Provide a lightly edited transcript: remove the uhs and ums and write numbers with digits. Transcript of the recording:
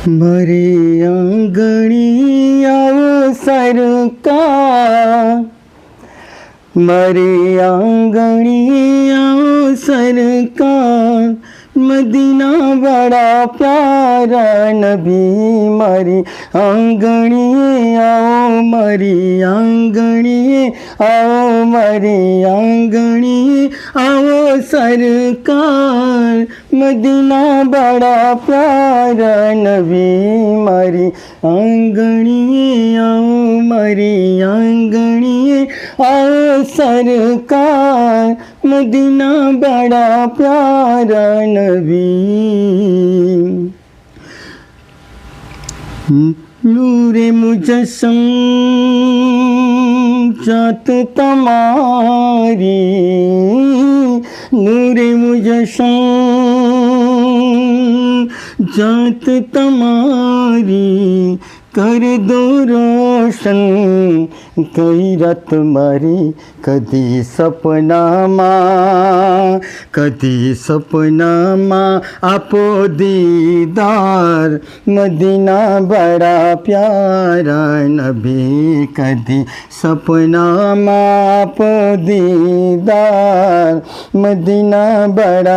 મારી આંગણી આવો સરકાર, મારી આંગણી આવો સરકાર, મદીના બડા પ્યારા નબી. મારી આંગણીએ આવો, મારી આંગણીએ આવો, મારી આંગણીએ આવો સરકાર, મદીના બડા પ્યારા નબી. મારી આંગણીએ આવો, મારી આંગણીએ આવો સરકાર, મદીના બડા પ્યારા નબી. નૂરે મુજસ્સમ જાત તમારી, નૂરે મુજસ્સમ જાત તમારી, કર દો રોશન કઈ રાત મારી. કદી સપનામાં, કદી સપનામાં આપો દીદાર, મદીના બડા પ્યારા નબી. કદી સપનામાં આપો દીદાર, મદીના બડા